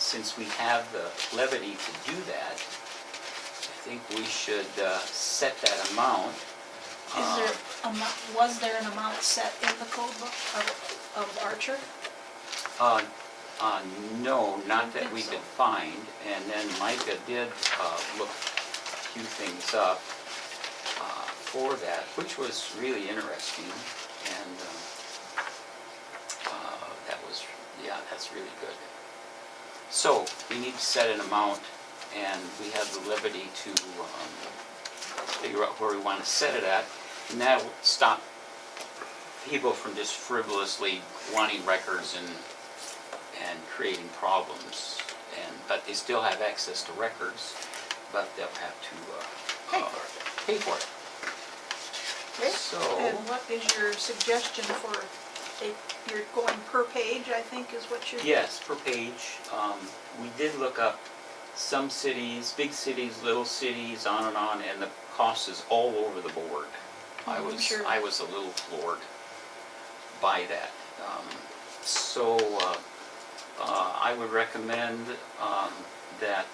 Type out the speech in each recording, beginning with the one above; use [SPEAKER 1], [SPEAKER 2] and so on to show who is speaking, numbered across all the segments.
[SPEAKER 1] since we have the levity to do that, I think we should set that amount.
[SPEAKER 2] Was there an amount set in the code book of Archer?
[SPEAKER 1] No, not that
[SPEAKER 2] think
[SPEAKER 1] we
[SPEAKER 2] so.
[SPEAKER 1] could find, and then Micah did look a few things up for that, which was really interesting, and that was, yeah, that's really good. So, we need to set an amount, and we have the levity to figure out where we want to set it at, and that will stop people from just frivolously wanting records and creating problems, but they still have access to records, but they'll have to pay for it.
[SPEAKER 2] Okay.
[SPEAKER 1] So,
[SPEAKER 2] And what is your suggestion for you're going per page, I think is what you're...
[SPEAKER 1] yes, per page. We did look up some cities, big cities, little cities, on, and the cost is all over the board. I was a little floored by that. So I would recommend that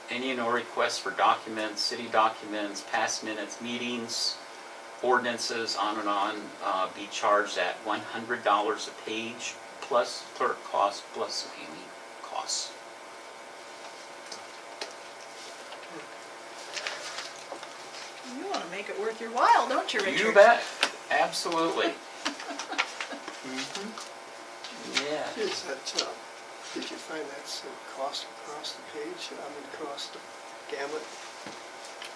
[SPEAKER 1] any and all requests for documents, city documents, past minutes, meetings, ordinances, on, be charged at $100 a page, plus clerk costs, plus mailing costs.
[SPEAKER 2] You want to make it worth your while, don't you, Richard?
[SPEAKER 1] You bet. Absolutely. Yeah.
[SPEAKER 3] Is that, did you find that's cost across the page, across the gamut?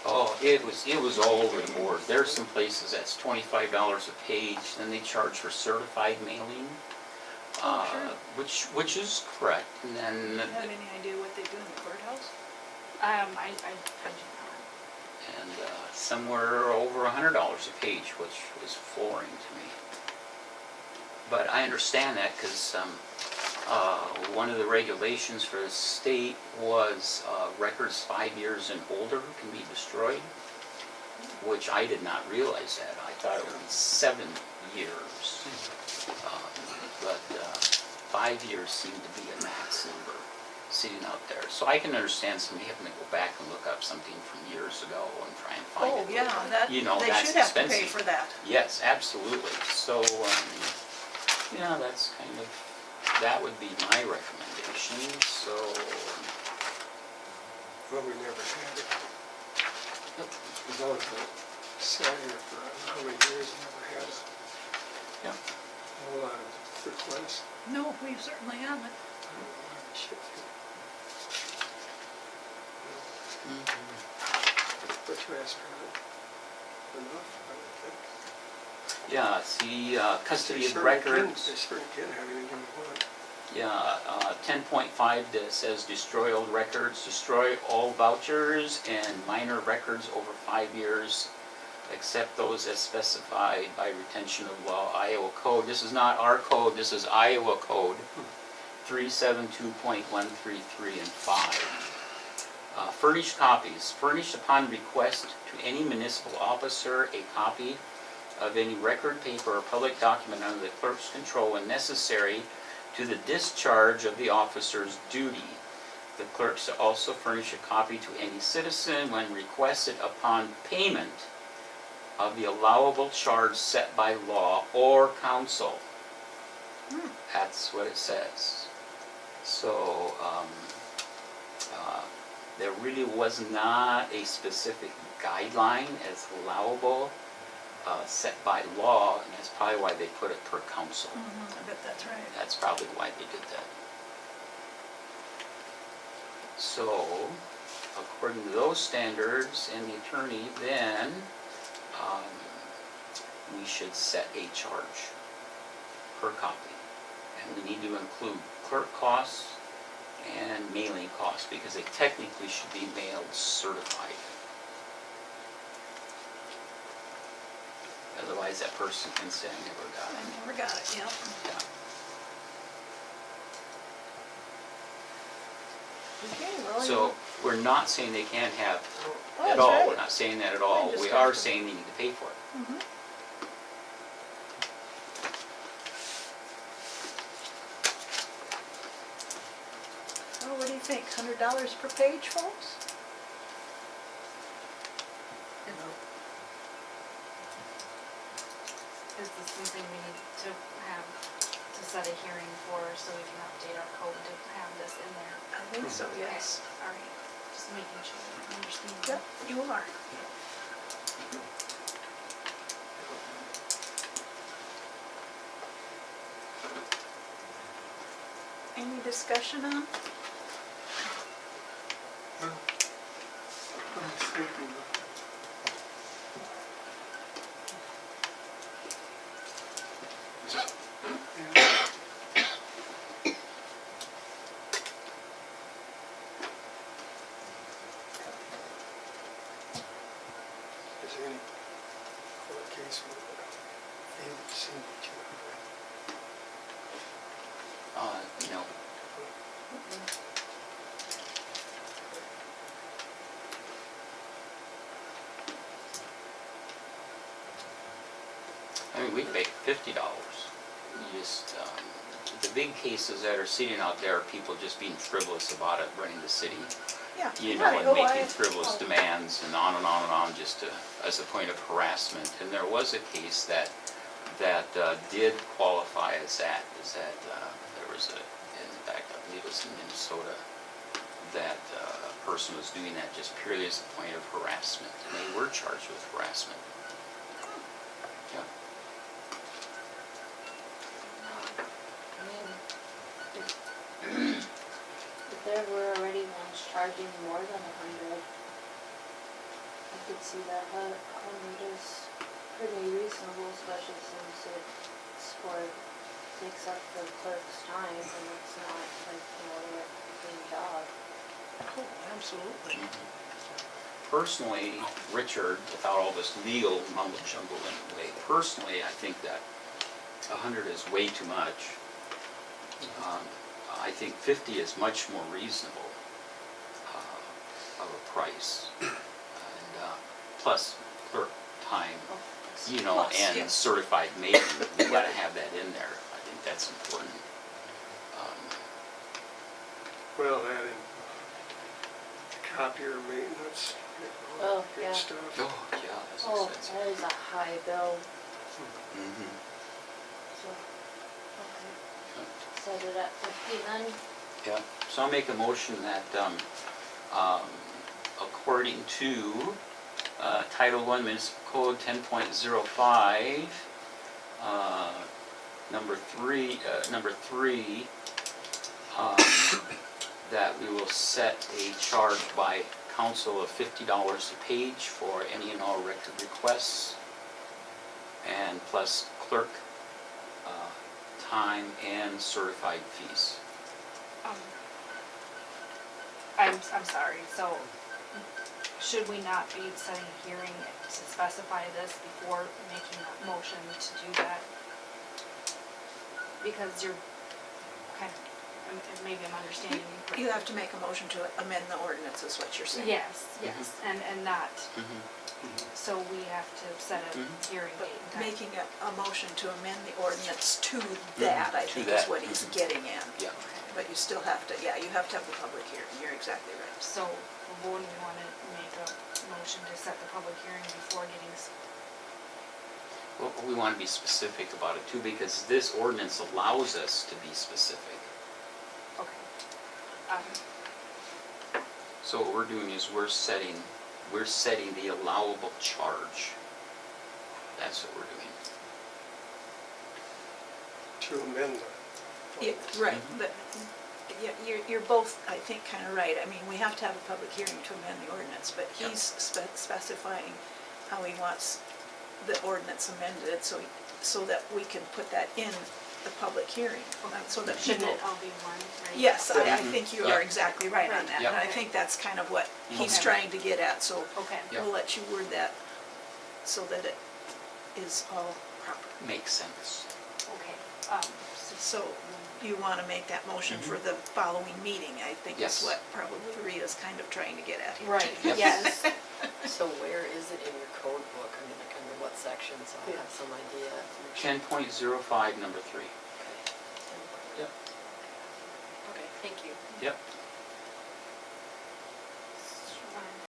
[SPEAKER 1] Oh, it was all over the board. There's some places that's $25 a page, then they charge for certified mailing, which is correct. And then
[SPEAKER 2] Do you have any idea what they do in the courthouse?
[SPEAKER 4] I do
[SPEAKER 1] and somewhere over $100 a page, which was flooring to me. But I understand that because one of the regulations for the state was records 5 years and older can be destroyed, which I did not realize that. I thought it was 7 years. But 5 years seemed to be a max number sitting out there. So I can understand somebody having to go back and look up something from years ago and try and find it.
[SPEAKER 2] Oh, yeah, that,
[SPEAKER 1] You know,
[SPEAKER 2] they
[SPEAKER 1] that's
[SPEAKER 2] should have to
[SPEAKER 1] expensive.
[SPEAKER 2] pay for that.
[SPEAKER 1] Yes, absolutely. So, yeah, that's kind of, that would be my recommendation, so.
[SPEAKER 3] Well, we never had it. We've always been sat here for how many years, never had
[SPEAKER 1] Yeah.
[SPEAKER 3] a whole lot of requests.
[SPEAKER 2] No, we certainly haven't.
[SPEAKER 3] I don't know why we should do. But transparent enough, I would think.
[SPEAKER 1] Yeah, see, custody
[SPEAKER 3] They
[SPEAKER 1] of
[SPEAKER 3] certainly
[SPEAKER 1] records.
[SPEAKER 3] They certainly can have anything they want.
[SPEAKER 1] Yeah, 10.5 that says destroy all records, destroy all vouchers and minor records over 5 years, except those as specified by retention of law, Iowa code. This is not our code, this is Iowa code, 372.133 and 5. Furnish copies. Furnish upon request to any municipal officer a copy of any record, paper, or public document under the clerk's control when necessary to the discharge of the officer's duty. The clerk shall also furnish a copy to any citizen when requested upon payment of the allowable charge set by law or council. That's what it says. So, there really was not a specific guideline as allowable set by law, and that's probably why they put it per council.
[SPEAKER 2] I bet that's right.
[SPEAKER 1] That's probably why they did that. So, according to those standards and the attorney, then we should set a charge per copy. And we need to include clerk costs and mailing costs because they technically should be mailed certified. Otherwise, that person can say, I never got it.
[SPEAKER 2] I never got it, yep.
[SPEAKER 1] Yeah.
[SPEAKER 2] Okay, well,
[SPEAKER 1] So, we're not saying they can't have
[SPEAKER 2] Oh,
[SPEAKER 1] at
[SPEAKER 2] that's
[SPEAKER 1] all,
[SPEAKER 2] right.
[SPEAKER 1] we're not saying that at all.
[SPEAKER 2] just
[SPEAKER 1] We
[SPEAKER 2] have
[SPEAKER 1] are
[SPEAKER 2] to-
[SPEAKER 1] saying they need to pay for it.
[SPEAKER 2] Mhm. think, $100 per page, folks?
[SPEAKER 4] Is this something we need to have, to set a hearing for, so we can update our code to have this in there?
[SPEAKER 2] I think so, yes.
[SPEAKER 4] All right, just making sure I understand.
[SPEAKER 2] Yep, you are. Any discussion on?
[SPEAKER 3] Well, I was thinking, yeah, is there any court case with failed signature?
[SPEAKER 1] No. I mean, we pay $50. You just, the big cases that are sitting out there are people just being frivolous about it, running the city,
[SPEAKER 2] Yeah.
[SPEAKER 1] you know,
[SPEAKER 2] right,
[SPEAKER 1] and
[SPEAKER 2] oh,
[SPEAKER 1] making frivolous demands and on and on and on, just to, as a point of harassment. And there was a case that did qualify as that, there was a, in fact, I believe it was in Minnesota, that a person was doing that just purely as a point of harassment, and they were charged with harassment. Yeah.
[SPEAKER 5] I mean, if there were already ones charging more than 100, I could see that 100 is pretty reasonable, especially since takes up the clerk's time and it's not like, their main job.
[SPEAKER 2] Oh, absolutely.
[SPEAKER 1] Personally, Richard, without all this legal mumbo jumbo in the way, personally, I think that 100 is way too much. I think 50 is much more reasonable of a price. And plus clerk time, you know,
[SPEAKER 2] Plus,
[SPEAKER 1] and
[SPEAKER 2] yeah.
[SPEAKER 1] certified mailing, you gotta have that in there. I think that's important.
[SPEAKER 3] Well, that and copier maintenance,
[SPEAKER 5] Oh,
[SPEAKER 3] good
[SPEAKER 5] yeah.
[SPEAKER 3] stuff.
[SPEAKER 1] Oh, yeah, that's
[SPEAKER 5] Oh,
[SPEAKER 1] expensive.
[SPEAKER 5] that is a high bill,
[SPEAKER 1] Mhm.
[SPEAKER 5] so, okay. Set it at 50 then?
[SPEAKER 1] Yeah, so I'll make a motion that, according to Title I Municipal Code 10.05, number three, that we will set a charge by council of $50 a page for any and all record requests, and plus clerk time and certified fees.
[SPEAKER 4] I'm sorry, so should we not be setting a hearing to specify this before making that motion to do that? Because you're kind of, maybe I'm understanding you correctly.
[SPEAKER 2] You have to make a motion to amend the ordinance, is what you're saying.
[SPEAKER 4] Yes, yes, and not,
[SPEAKER 1] Mm-hmm.
[SPEAKER 4] so we have to set a
[SPEAKER 1] Mhm.
[SPEAKER 4] hearing
[SPEAKER 2] But
[SPEAKER 4] date and time.
[SPEAKER 2] making a motion to amend the ordinance to that, I
[SPEAKER 1] to
[SPEAKER 2] think
[SPEAKER 1] that.
[SPEAKER 2] is what he's getting at.
[SPEAKER 1] Yeah.
[SPEAKER 2] But you still have to, yeah, you have to have the public hearing, you're exactly right.
[SPEAKER 4] So wouldn't we want to make a motion to set the public hearing before getting,
[SPEAKER 1] Well, we want to be specific about it too, because this ordinance allows us to be specific.
[SPEAKER 4] okay.
[SPEAKER 1] So what we're doing is we're setting the allowable charge. That's what we're doing.
[SPEAKER 3] To amend the.
[SPEAKER 2] Yeah, right,
[SPEAKER 1] Mhm.
[SPEAKER 2] but yeah, you're both, I think, kind of right. I mean, we have to have a public hearing to amend the ordinance, but
[SPEAKER 1] Yeah.
[SPEAKER 2] he's specifying how he wants the ordinance amended, so that we can put that in the public hearing, so that
[SPEAKER 4] Shouldn't
[SPEAKER 2] people.
[SPEAKER 4] it all be one, right?
[SPEAKER 2] Yes, I
[SPEAKER 1] Mhm.
[SPEAKER 2] think you
[SPEAKER 1] Yeah.
[SPEAKER 2] are exactly right on that,
[SPEAKER 1] Yeah.
[SPEAKER 2] and I think that's kind of what he's
[SPEAKER 4] Okay.
[SPEAKER 2] trying to get at, so
[SPEAKER 4] Okay,
[SPEAKER 1] Yeah.
[SPEAKER 2] we'll let you word that so that it is all proper.
[SPEAKER 1] Makes sense.
[SPEAKER 4] okay.
[SPEAKER 2] So you want to make that motion for the following meeting, I think
[SPEAKER 1] Yes.
[SPEAKER 2] is what probably Rita's kind of trying to get at here.
[SPEAKER 4] Right,
[SPEAKER 1] Yep.
[SPEAKER 4] yes.
[SPEAKER 6] So where is it in your code book? I mean, like under what section, so I have some idea.
[SPEAKER 1] 10.05, number 3.
[SPEAKER 6] Okay.
[SPEAKER 1] Yep.
[SPEAKER 6] Okay, thank you.
[SPEAKER 1] Yep.